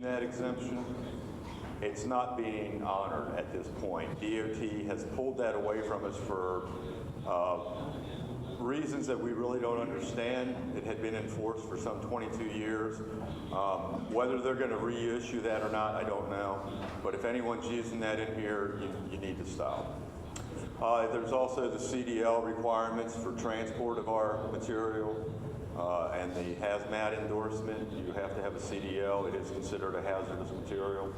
That exemption, it's not being honored at this point. DOT has pulled that away from us for reasons that we really don't understand. It had been enforced for some 22 years. Whether they're going to reissue that or not, I don't know. But if anyone's using that in here, you need to stop. There's also the CDL requirements for transport of our material. And the hazmat endorsement, you have to have a CDL. It is considered a hazardous material.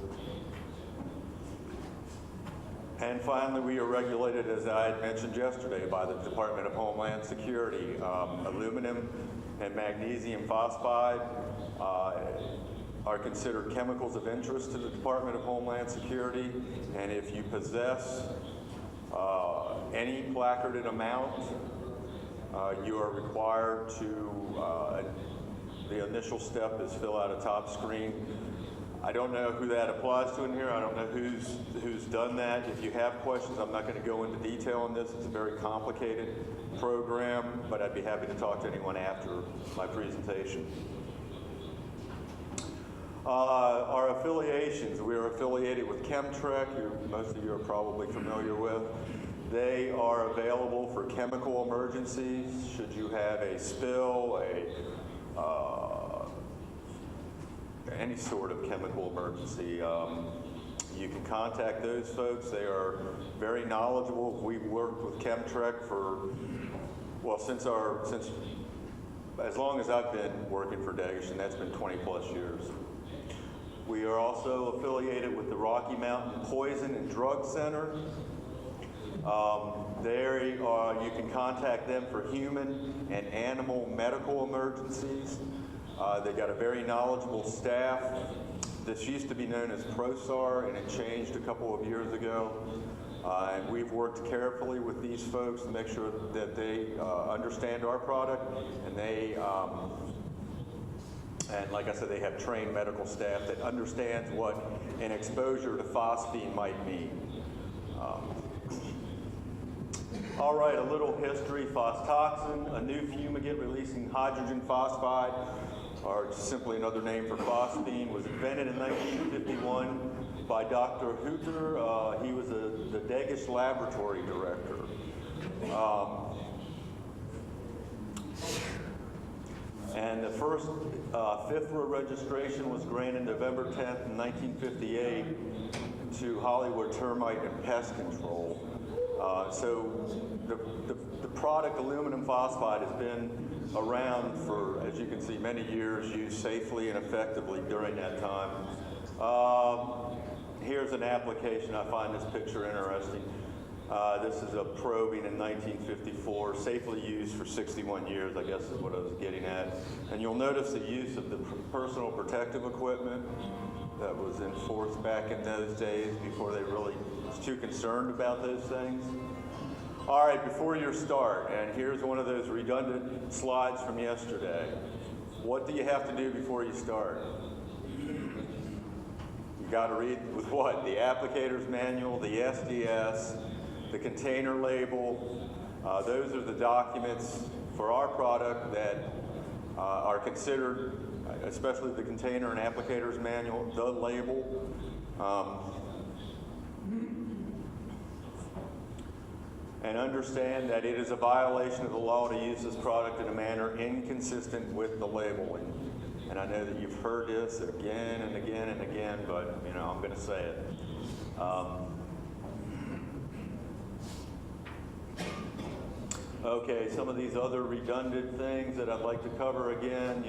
And finally, we are regulated, as I had mentioned yesterday, by the Department of Homeland Security. Aluminum and magnesium phosphide are considered chemicals of interest to the Department of Homeland Security. And if you possess any placarded amount, you are required to, the initial step is fill out a top screen. I don't know who that applies to in here. I don't know who's done that. If you have questions, I'm not going to go into detail on this. It's a very complicated program, but I'd be happy to talk to anyone after my presentation. Our affiliations, we are affiliated with Chemtrek, who most of you are probably familiar with. They are available for chemical emergencies. Should you have a spill, any sort of chemical emergency, you can contact those folks. They are very knowledgeable. We've worked with Chemtrek for, well, since as long as I've been working for Dagish, and that's been 20 plus years. We are also affiliated with the Rocky Mountain Poison and Drug Center. You can contact them for human and animal medical emergencies. They've got a very knowledgeable staff. This used to be known as ProSAR, and it changed a couple of years ago. And we've worked carefully with these folks to make sure that they understand our product, and and like I said, they have trained medical staff that understands what an exposure to phosphine might mean. All right, a little history. Phostoxin, a new fumigant releasing hydrogen phosphide, or simply another name for phosphine, was invented in 1951 by Dr. Hutter. He was the Dagish laboratory director. And the first FIFRA registration was granted November 10th, 1958 to Hollywood Termite and Pest Control. So the product aluminum phosphide has been around for, as you can see, many years, used safely and effectively during that time. Here's an application. I find this picture interesting. This is a probing in 1954, safely used for 61 years, I guess is what I was getting at. And you'll notice the use of the personal protective equipment that was enforced back in those days before they really was too concerned about those things. All right, before you start, and here's one of those redundant slides from yesterday. What do you have to do before you start? You got to read with what? The applicator's manual, the SDS, the container label. Those are the documents for our product that are considered, especially the container and applicator's manual, the label. And understand that it is a violation of the law to use this product in a manner inconsistent with the labeling. And I know that you've heard this again and again and again, but I'm going to say it. Okay, some of these other redundant things that I'd like to cover again,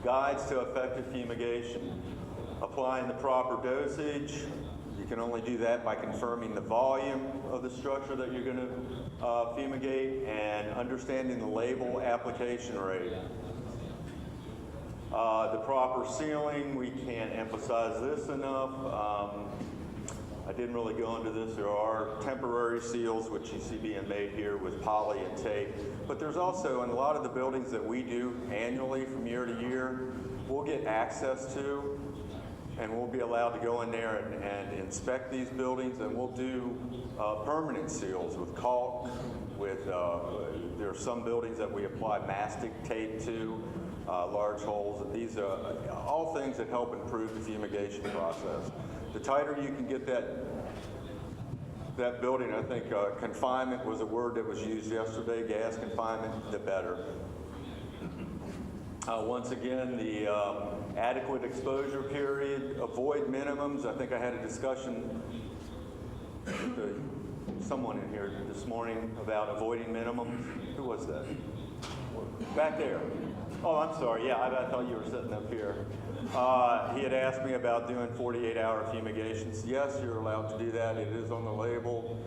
guides to effective fumigation. Applying the proper dosage. You can only do that by confirming the volume of the structure that you're going to fumigate and understanding the label application rate. The proper sealing, we can't emphasize this enough. I didn't really go into this. There are temporary seals, which you see being made here with poly and tape. But there's also, in a lot of the buildings that we do annually from year to year, we'll get access to, and we'll be allowed to go in there and inspect these buildings, and we'll do permanent seals with caulk. There are some buildings that we apply mastic tape to. large holes. These are all things that help improve the fumigation process. The tighter you can get that building, I think confinement was a word that was used yesterday, gas confinement, the better. Once again, the adequate exposure period, avoid minimums. I think I had a discussion with someone in here this morning about avoiding minimums. Who was that? Back there. Oh, I'm sorry. Yeah, I thought you were sitting up here. He had asked me about doing 48-hour fumigations. Yes, you're allowed to do that. It is on the label.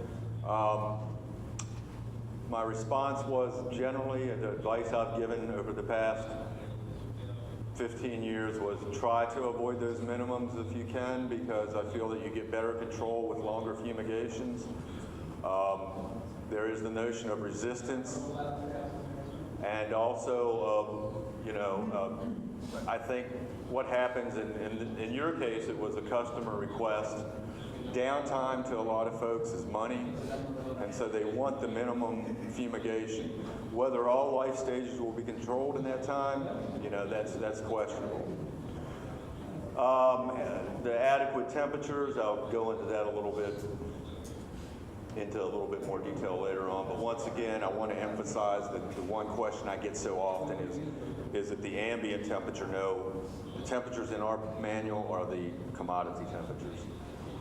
My response was generally, the advice I've given over the past 15 years was try to avoid those minimums if you can, because I feel that you get better control with longer fumigations. There is the notion of resistance, and also I think what happens in your case, it was a customer request. Downtime to a lot of folks is money, and so they want the minimum fumigation. Whether all life stages will be controlled in that time, that's questionable. The adequate temperatures, I'll go into that a little bit more detail later on. But once again, I want to emphasize that the one question I get so often is that the ambient temperature? No, the temperatures in our manual are the commodity temperatures.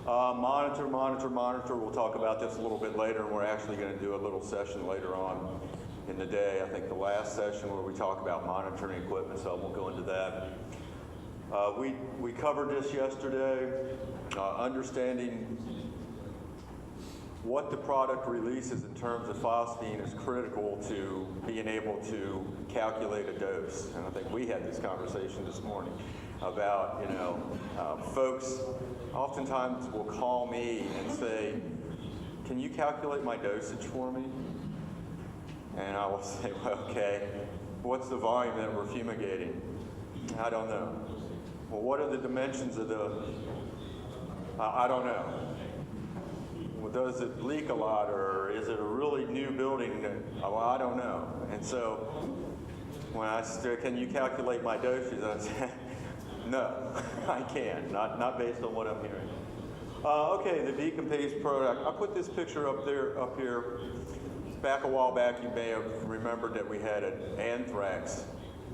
Monitor. We'll talk about this a little bit later, and we're actually going to do a little session later on in the day. I think the last session where we talk about monitoring equipment, so I won't go into that. We covered this yesterday, understanding what the product releases in terms of phosphine is critical to being able to calculate a dose. And I think we had this conversation this morning about, folks oftentimes will call me and say, can you calculate my dosage for me? And I will say, well, okay, what's the volume that we're fumigating? I don't know. Well, what are the dimensions of the, I don't know. Well, does it leak a lot, or is it a really new building? Well, I don't know. And so when I said, can you calculate my dosage? I said, no, I can't, not based on what I'm hearing. Okay, the decomposed product. I'll put this picture up here. Back a while back, you may have remembered that we had an anthrax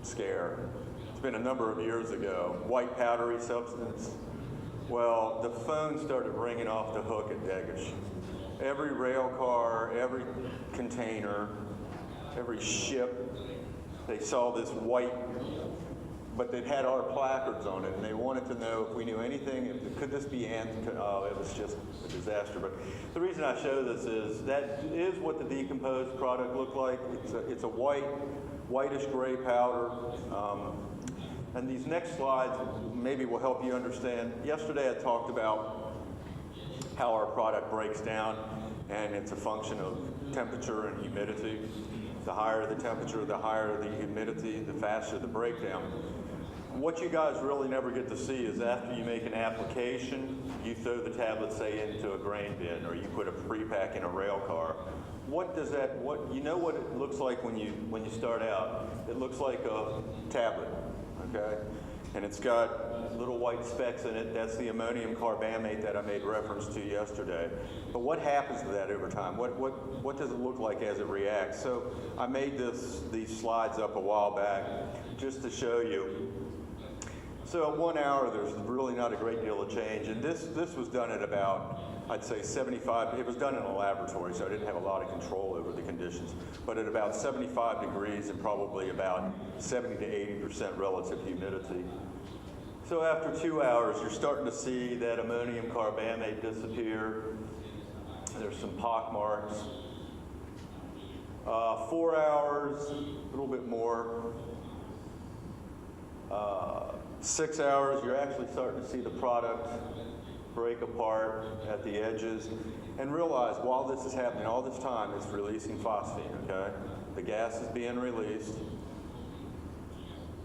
scare. It's been a number of years ago. White powdery substance. Well, the phone started ringing off the hook at Degish. Every rail car, every container, every ship, they saw this white, but it had our placards on it, and they wanted to know if we knew anything, could this be it was just a disaster. But the reason I show this is that is what the decomposed product looked like. It's a whitish gray powder. And these next slides maybe will help you understand. Yesterday I talked about how our product breaks down, and it's a function of temperature and humidity. The higher the temperature, the higher the humidity, the faster the breakdown. What you guys really never get to see is after you make an application, you throw the tablet, say, into a grain bin, or you put a pre-pack in a rail car. You know what it looks like when you start out? It looks like a tablet, okay? And it's got little white specks in it. That's the ammonium carbamate that I made reference to yesterday. But what happens to that over time? What does it look like as it reacts? So I made these slides up a while back just to show you. So at 1 hour, there's really not a great deal of change. And this was done at about, I'd say 75, it was done in a laboratory, so I didn't have a lot of control over the conditions. But at about 75 degrees and probably about 70 to 80% relative humidity. So after 2 hours, you're starting to see that ammonium carbamate disappear. There's some pock marks. 4 hours, a little bit more. 6 hours, you're actually starting to see the product break apart at the edges. And realize while this is happening, all this time, it's releasing phosphine, okay? The gas is being released.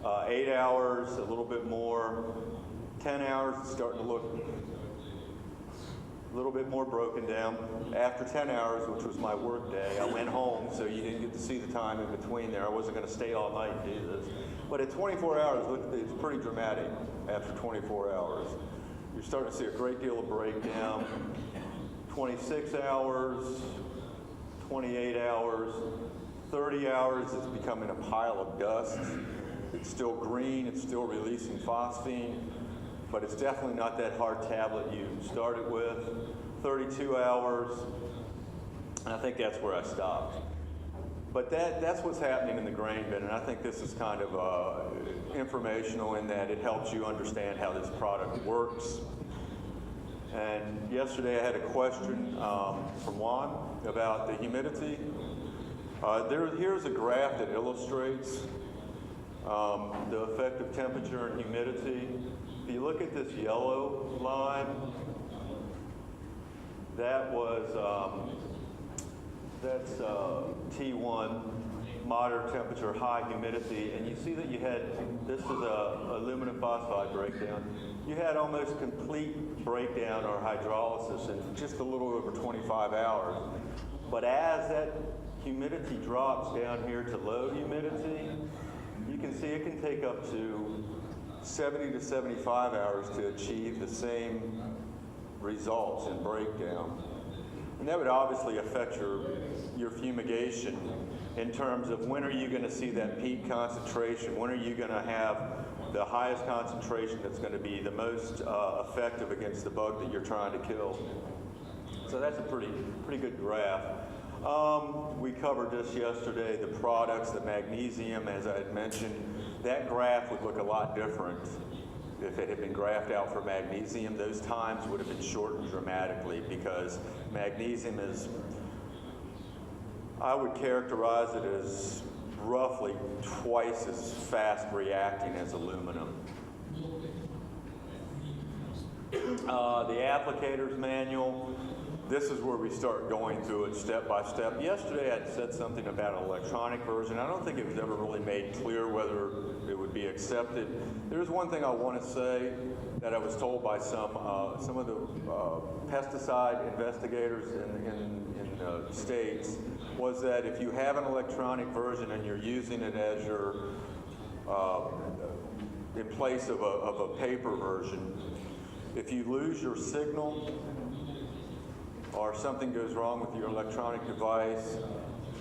8 hours, a little bit more. 10 hours, it's starting to look a little bit more broken down. After 10 hours, which was my work day, I went home, so you didn't get to see the time in between there. I wasn't going to stay all night and do this. But at 24 hours, it's pretty dramatic after 24 hours. You're starting to see a great deal of breakdown. 26 hours, 28 hours, 30 hours, it's becoming a pile of dust. It's still green, it's still releasing phosphine, but it's definitely not that hard tablet you started with. 32 hours, and I think that's where I stopped. But that's what's happening in the grain bin, and I think this is kind of informational in that it helps you understand how this product works. And yesterday I had a question from Juan about the humidity. Here's a graph that illustrates the effect of temperature and humidity. If you look at this yellow line, that was that's T1, moderate temperature, high humidity, and you see that you had, this is a aluminum phosphide breakdown. You had almost complete breakdown or hydrolysis in just a little over 25 hours. But as that humidity drops down here to low humidity, you can see it can take up to 70 to 75 hours to achieve the same results in breakdown. And that would obviously affect your fumigation in terms of when are you going to see that peak concentration, when are you going to have the highest concentration that's going to be the most effective against the bug that you're trying to kill. So that's a pretty good graph. We covered this yesterday, the products, the magnesium, as I had mentioned. That graph would look a lot different if it had been graphed out for magnesium. Those times would have been shortened dramatically because magnesium is, I would characterize it as roughly twice as fast reacting as aluminum. The applicator's manual, this is where we start going through it step by step. Yesterday I had said something about an electronic version. I don't think it was ever really made clear whether it would be accepted. There's one thing I want to say that I was told by some of the pesticide investigators in the States, was that if you have an electronic version and you're using it as your, in place of a paper version, if you lose your signal or something goes wrong with your electronic device,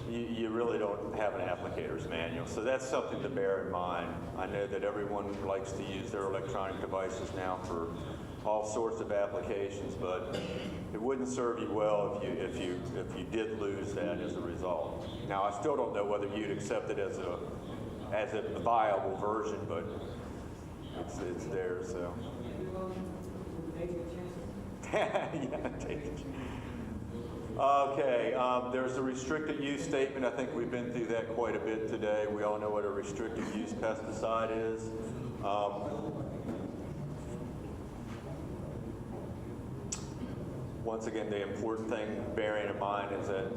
you really don't have an applicator's manual. So that's something to bear in mind. I know that everyone likes to use their electronic devices now for all sorts of applications, but it wouldn't serve you well if you did lose that as a result. Now, I still don't know whether you'd accept it as a viable version, but it's there. So. Yeah, take it. Okay, there's a restricted use statement. I think we've been through that quite a bit today. We all know what a restricted use pesticide is. Once again, the important thing bearing in mind is that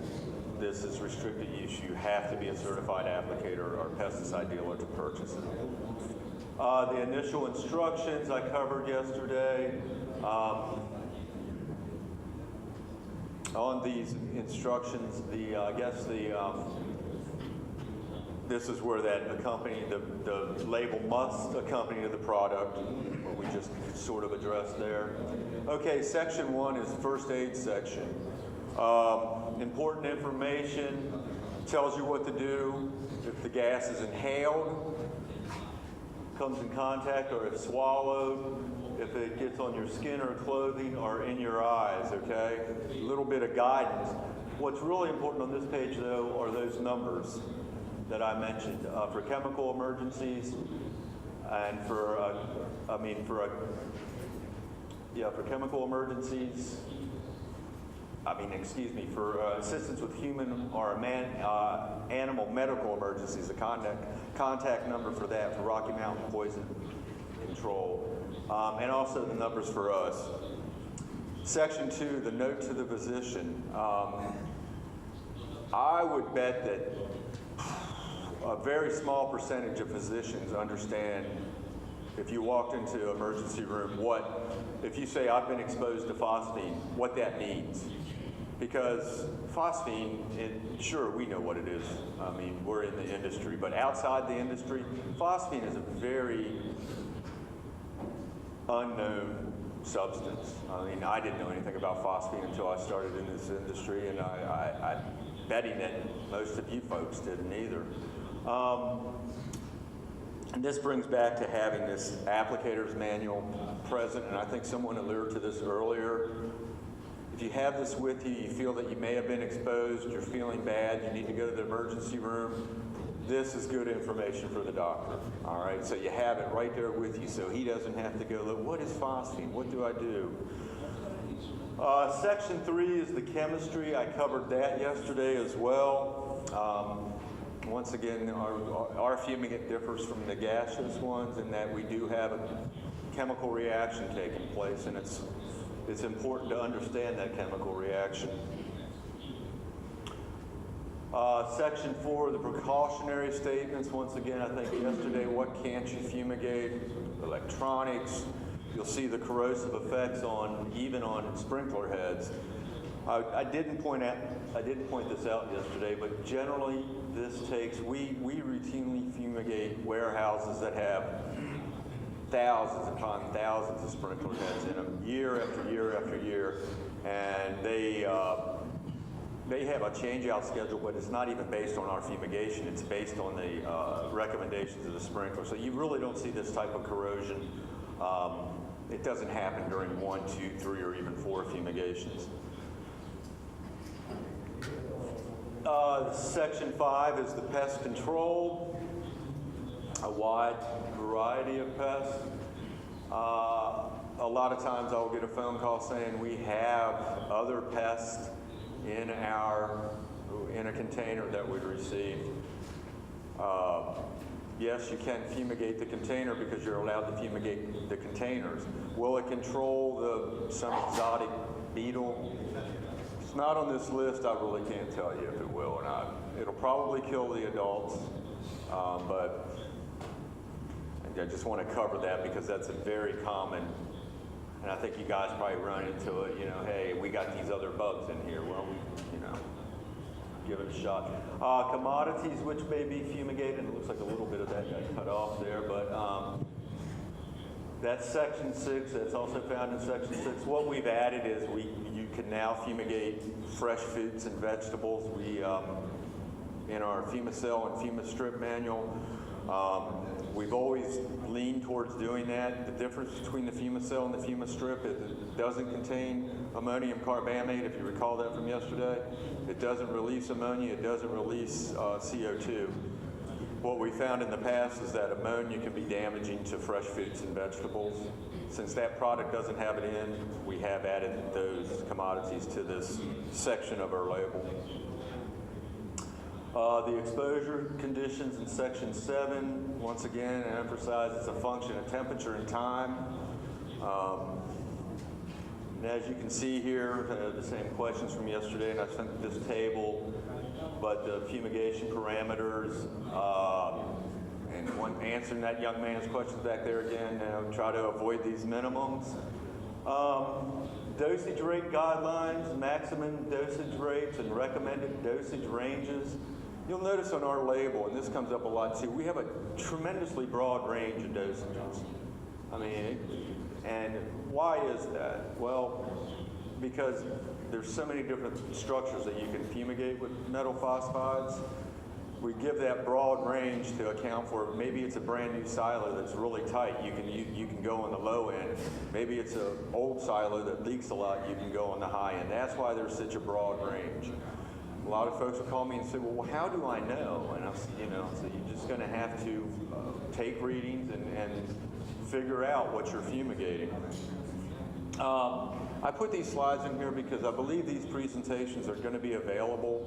this is restricted use. You have to be a certified applicator or pesticide dealer to purchase it. The initial instructions I covered yesterday. On these instructions, this is where that the label must accompany the product, what we just sort of addressed there. Okay, section 1 is first aid section. Important information, tells you what to do if the gas is inhaled, comes in contact, or if swallowed, if it gets on your skin or clothing or in your eyes, okay? A little bit of guidance. What's really important on this page, though, are those numbers that I mentioned for chemical emergencies and for chemical emergencies, for assistance with human or animal medical emergencies, the contact number for that, for Rocky Mountain Poison Control. And also the numbers for us. Section 2, the note to the physician. I would bet that a very small percentage of physicians understand if you walked into an emergency room if you say I've been exposed to phosphine, what that means. Because phosphine, sure, we know what it is. I mean, we're in the industry, but outside the industry, phosphine is a very unknown substance. I mean, I didn't know anything about phosphine until I started in this industry, and I'm betting that most of you folks didn't either. And this brings back to having this applicator's manual present, and I think someone alluded to this earlier. If you have this with you, you feel that you may have been exposed, you're feeling bad, you need to go to the emergency room, this is good information for the doctor, all right? So you have it right there with you, so he doesn't have to go, look, what is phosphine? What do I do? Section 3 is the chemistry. I covered that yesterday as well. Once again, our fumigant differs from the gaseous ones in that we do have a chemical reaction taking place, and it's important to understand that chemical reaction. Section 4, the precautionary statements. Once again, I think yesterday, what can't you fumigate? Electronics. You'll see the corrosive effects even on sprinkler heads. I didn't point this out yesterday, but generally we routinely fumigate warehouses that have thousands upon thousands of sprinkler heads in them, year after year after year, and they have a change-out schedule, but it's not even based on our fumigation. It's based on the recommendations of the sprinkler. So you really don't see this type of corrosion. It doesn't happen during 1, 2, 3, or even 4 fumigations. Section 5 is the pest control, a wide variety of pests. A lot of times I'll get a phone call saying we have other pests in a container that we received. Yes, you can fumigate the container because you're allowed to fumigate the containers. Will it control some exotic beetle? It's not on this list. I really can't tell you if it will or not. It'll probably kill the adults, but I just want to cover that because that's a very common, and I think you guys probably run into it, hey, we got these other bugs in here. Well, give it a shot. Commodities which may be fumigated. It looks like a little bit of that got cut off there, but that's section 6. That's also found in section 6. What we've added is you can now fumigate fresh fruits and vegetables. We in our Fumicell and Fumistrip manual, we've always leaned towards doing that. The difference between the Fumicell and the Fumistrip is it doesn't contain ammonium carbamate, if you recall that from yesterday. It doesn't release ammonia, it doesn't release CO2. What we found in the past is that ammonia can be damaging to fresh fruits and vegetables. Since that product doesn't have it in, we have added those commodities to this section of our label. The exposure conditions in section 7, once again, I emphasize it's a function of temperature and time. And as you can see here, the same questions from yesterday, and I sent this table, but the fumigation parameters, and answering that young man's questions back there again, try to avoid these minimums. Dosage rate guidelines, maximum dosage rates, and recommended dosage ranges. You'll notice on our label, and this comes up a lot too, we have a tremendously broad range of dosages. I mean, and why is that? Well, because there's so many different structures that you can fumigate with metal phosphides. We give that broad range to account for maybe it's a brand new silo that's really tight. You can go on the low end. Maybe it's an old silo that leaks a lot. You can go on the high end. That's why there's such a broad range. A lot of folks will call me and say, "Well, how do I know?" And so you're just going to have to take readings and figure out what you're fumigating. I put these slides in here because I believe these presentations are going to be available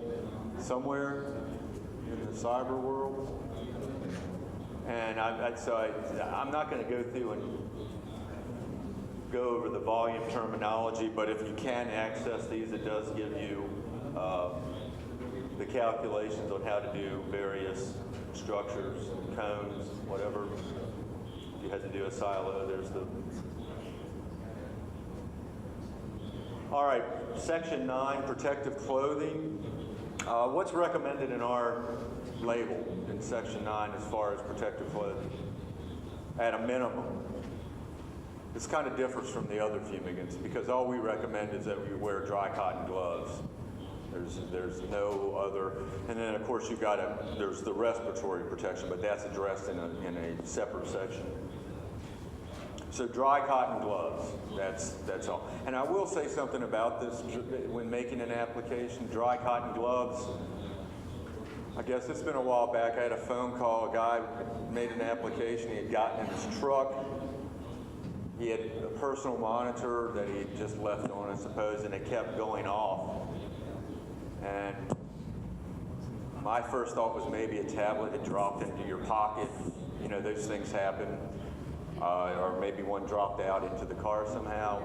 somewhere in the cyber world. And I'm not going to go through and go over the volume terminology, but if you can access these, it does give you the calculations on how to do various structures, cones, whatever. If you had to do a silo, there's the... All right, section 9, protective clothing. What's recommended in our label in section 9 as far as protective clothing? At a minimum. This kind of differs from the other fumigants because all we recommend is that we wear dry cotton gloves. There's no other, and then of course there's the respiratory protection, but that's addressed in a separate section. So dry cotton gloves, that's all. And I will say something about this when making an application, dry cotton gloves. I guess it's been a while back, I had a phone call, a guy made an application, he had gotten in his truck. He had a personal monitor that he had just left on, I suppose, and it kept going off. And my first thought was maybe a tablet had dropped into your pocket. You know, those things happen. Or maybe one dropped out into the car somehow.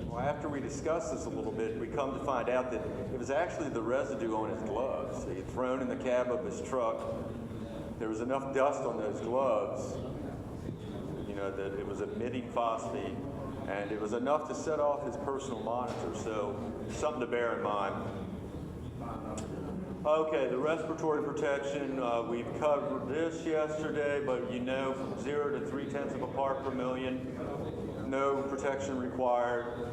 Well, after we discussed this a little bit, we come to find out that it was actually the residue on his gloves. He had thrown in the cab of his truck. There was enough dust on those gloves, you know, that it was emitting phosphine, and it was enough to set off his personal monitor. So something to bear in mind. Okay, the respiratory protection, we've covered this yesterday, but you know from 0 to 0.3 of a part per million, no protection required.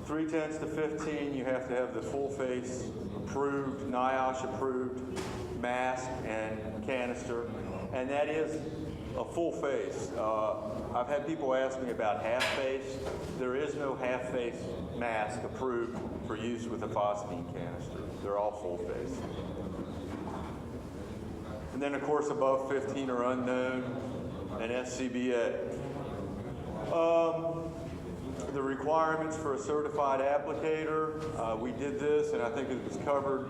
0.3 to 15, you have to have the full face approved, NIOSH approved mask and canister, and that is a full face. I've had people ask me about half face. There is no half face mask approved for use with a phosphine canister. They're all full face. And then, of course, above 15 are unknown and SCBA. The requirements for a certified applicator, we did this, and I think it was covered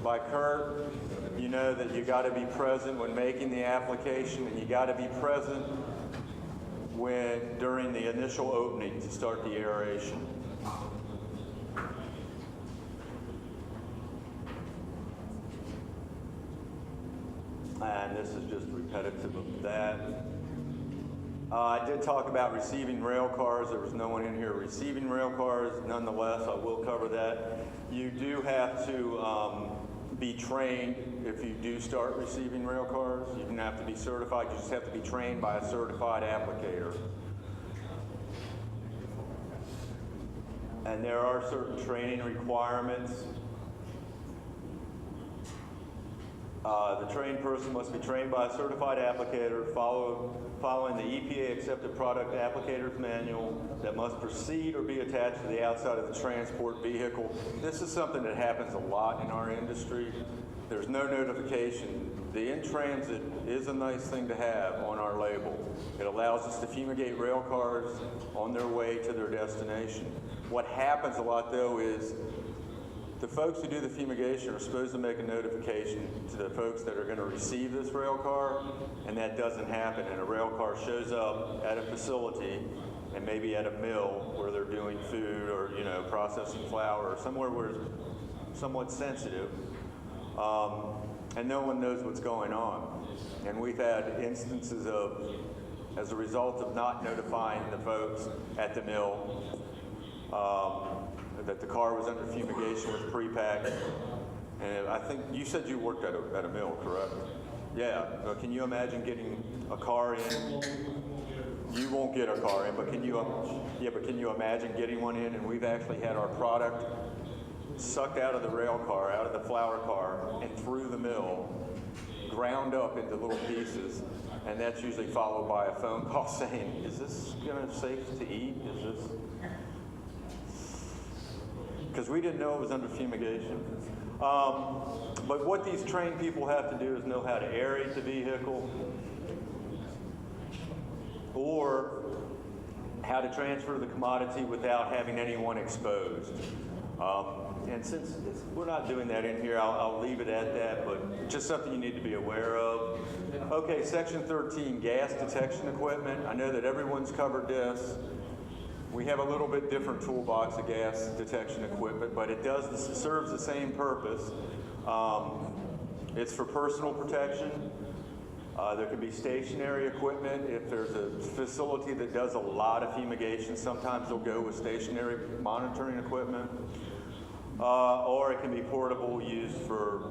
by Kurt. You know that you got to be present when making the application, and you got to be present during the initial opening to start the aeration. And this is just repetitive of that. I did talk about receiving rail cars. There was no one in here receiving rail cars. Nonetheless, I will cover that. You do have to be trained if you do start receiving rail cars. You don't have to be certified. You just have to be trained by a certified applicator. And there are certain training requirements. The trained person must be trained by a certified applicator following the EPA accepted product applicator's manual that must precede or be attached to the outside of the transport vehicle. This is something that happens a lot in our industry. There's no notification. The in-transit is a nice thing to have on our label. It allows us to fumigate rail cars on their way to their destination. What happens a lot though is the folks who do the fumigation are supposed to make a notification to the folks that are going to receive this rail car, and that doesn't happen. And a rail car shows up at a facility, and maybe at a mill where they're doing food or processing flour or somewhere where it's somewhat sensitive, and no one knows what's going on. And we've had instances of, as a result of not notifying the folks at the mill, that the car was under fumigation with pre-pack. And I think you said you worked at a mill, correct? Yeah. Can you imagine getting a car in? You won't get a car in, but can you imagine getting one in? And we've actually had our product sucked out of the rail car, out of the flour car, and through the mill, ground up into little pieces. And that's usually followed by a phone call saying, is this safe to eat? Is this? Because we didn't know it was under fumigation. But what these trained people have to do is know how to aerate the vehicle or how to transfer the commodity without having anyone exposed. And since we're not doing that in here, I'll leave it at that, but just something you need to be aware of. Okay, Section 13, gas detection equipment. I know that everyone's covered this. We have a little bit different toolbox of gas detection equipment, but it serves the same purpose. It's for personal protection. There can be stationary equipment. If there's a facility that does a lot of fumigation, sometimes they'll go with stationary monitoring equipment. Or it can be portable, used for,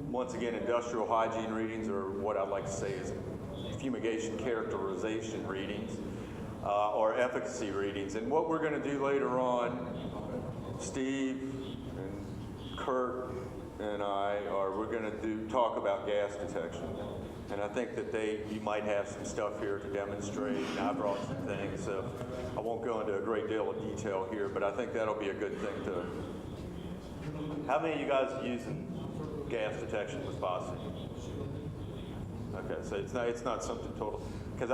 once again, industrial hygiene readings, or what I'd like to say is fumigation characterization readings, or efficacy readings. And what we're going to do later on, Steve and Kurt and we're going to talk about gas detection. And I think that you might have some stuff here to demonstrate, and I brought some things, so I won't go into a great deal of detail here, but I think that'll be a good thing to. How many of you guys are using gas detection with posse? Okay, so it's not something total, because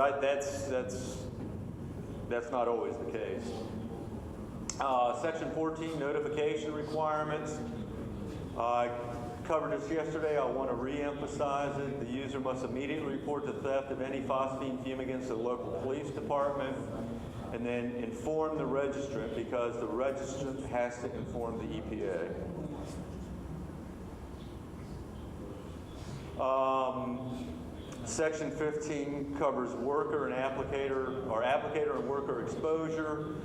that's not always the case. Section 14, notification requirements. I covered this yesterday. I want to re-emphasize it. The user must immediately report the theft of any phosphine fumigants to the local police department, and then inform the registrant, because the registrant has to inform the EPA. Section 15 covers worker and applicator, or applicator and worker exposure.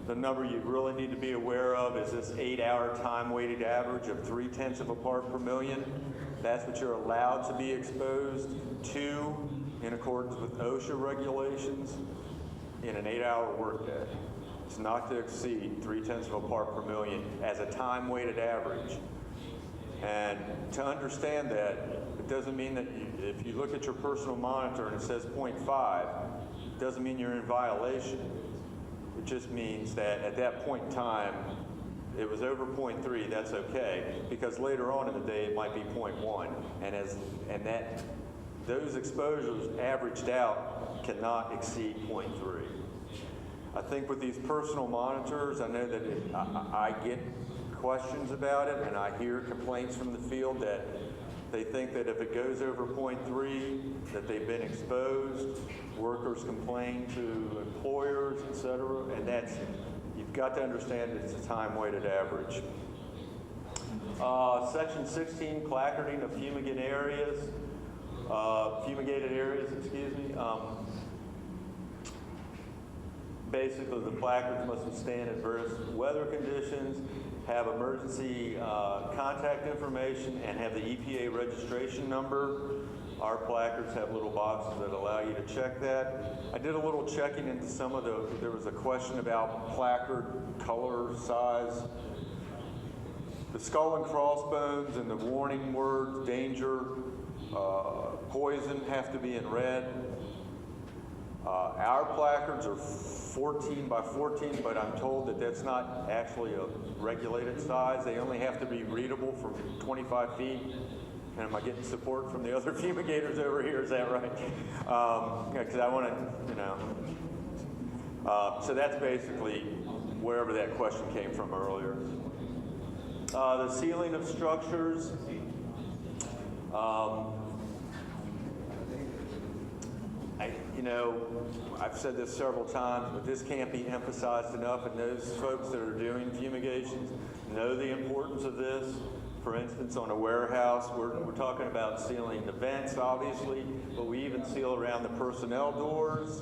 The number you really need to be aware of is this 8-hour time-weighted average of 0.3 of a part per million. That's what you're allowed to be exposed to in accordance with OSHA regulations in an 8-hour workday. It's not to exceed 0.3 of a part per million as a time-weighted average. And to understand that, it doesn't mean that if you look at your personal monitor and it says 0.5, it doesn't mean you're in violation. It just means that at that point in time, it was over 0.3, that's okay, because later on in the day it might be 0.1, and those exposures averaged out cannot exceed 0.3. I think with these personal monitors, I know that I get questions about it, and I hear complaints from the field that they think that if it goes over 0.3, that they've been exposed. Workers complain to employers, et cetera, and you've got to understand it's a time-weighted average. Section 16, placarding of fumigated areas, Basically, the placards must withstand adverse weather conditions, have emergency contact information, and have the EPA registration number. Our placards have little boxes that allow you to check that. I did a little checking into there was a question about placard color, size. The skull and crossbones and the warning words, danger, poison, have to be in red. Our placards are 14 by 14, but I'm told that that's not actually a regulated size. They only have to be readable from 25 feet. And am I getting support from the other fumigators over here? Is that right? Because I want to, so that's basically wherever that question came from earlier. The sealing of structures. I've said this several times, but this can't be emphasized enough, and those folks that are doing fumigations know the importance of this. For instance, on a warehouse, we're talking about sealing the vents, obviously, but we even seal around the personnel doors.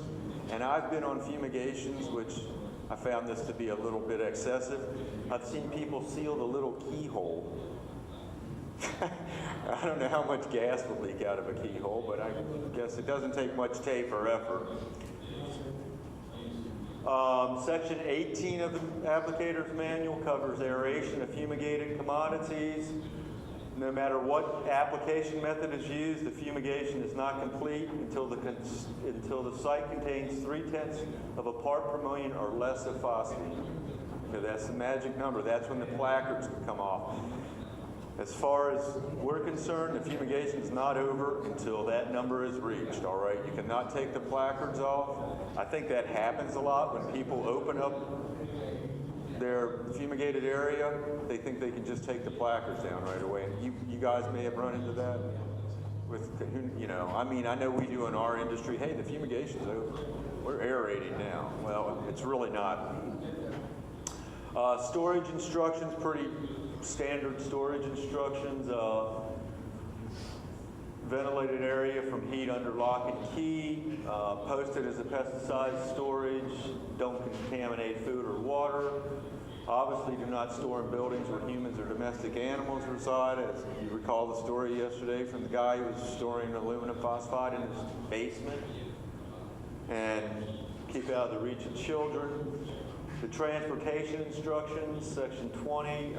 And I've been on fumigations, which I found this to be a little bit excessive. I've seen people seal the little keyhole. I don't know how much gas will leak out of a keyhole, but I guess it doesn't take much tape or effort. Section 18 of the applicator's manual covers aeration of fumigated commodities. No matter what application method is used, the fumigation is not complete until the site contains 0.3 of a part per million or less of phosphine. Okay, that's the magic number. That's when the placards can come off. As far as we're concerned, the fumigation is not over until that number is reached, all right? You cannot take the placards off. I think that happens a lot when people open up their fumigated area. They think they can just take the placards down right away. And you guys may have run into that with, I know we do in our industry, hey, the fumigation's over. We're aerating now. Well, it's really not. Storage instructions, pretty standard storage instructions. ventilated area from heat under lock and key, posted as a pesticide storage, don't contaminate food or water. Obviously do not store in buildings where humans or domestic animals reside. As you recall the story yesterday from the guy who was storing aluminum phosphide in his basement. And keep out of the reach of children. The transportation instructions, section 20.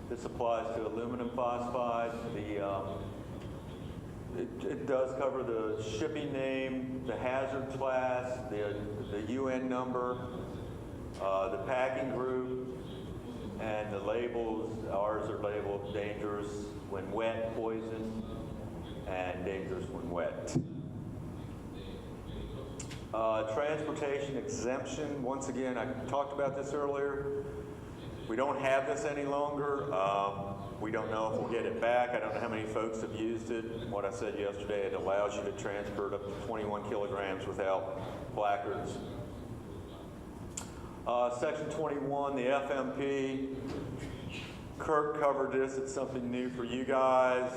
This applies to aluminum phosphide. It does cover the shipping name, the hazard class, the UN number, the packing group, and the labels. Ours are labeled dangerous when wet, poison, and dangerous when wet. Transportation exemption. Once again, I talked about this earlier. We don't have this any longer. We don't know if we'll get it back. I don't know how many folks have used it. What I said yesterday, it allows you to transport up to 21 kilograms without placards. Section 21, the FMP. Kurt covered this. It's something new for you guys.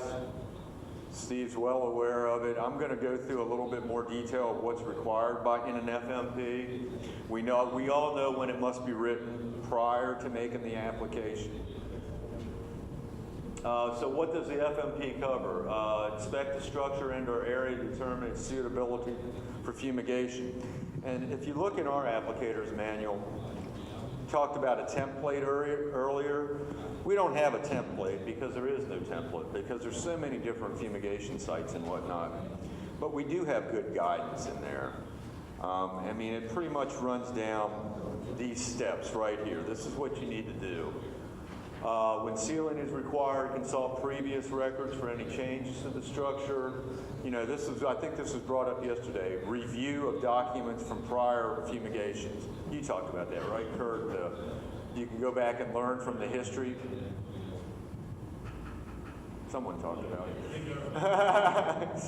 Steve's well aware of it. I'm going to go through a little bit more detail of what's required in an FMP. We all know when it must be written prior to making the application. So what does the FMP cover? Inspect the structure and/or area to determine its suitability for fumigation. And if you look in our applicator's manual, talked about a template earlier. We don't have a template because there is no template, because there's so many different fumigation sites and whatnot. But we do have good guidance in there. I mean, it pretty much runs down these steps right here. This is what you need to do. When sealing is required, consult previous records for any changes to the structure. You know, I think this was brought up yesterday. Review of documents from prior fumigations. You talked about that, right, Kurt? You can go back and learn from the history. Someone talked about it.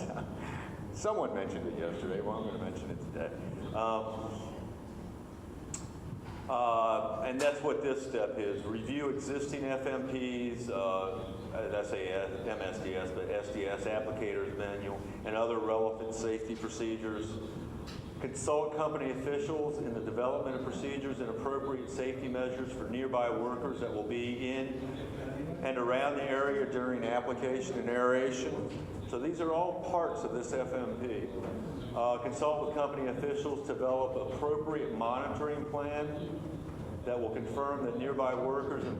Someone mentioned it yesterday. Well, I'm going to mention it today. And that's what this step is. Review existing FMPs, I say MSDS, but SDS applicators manual, and other relevant safety procedures. Consult company officials in the development of procedures and appropriate safety measures for nearby workers that will be in and around the area during application and aeration. So these are all parts of this FMP. Consult with company officials to develop appropriate monitoring plan that will confirm that nearby workers and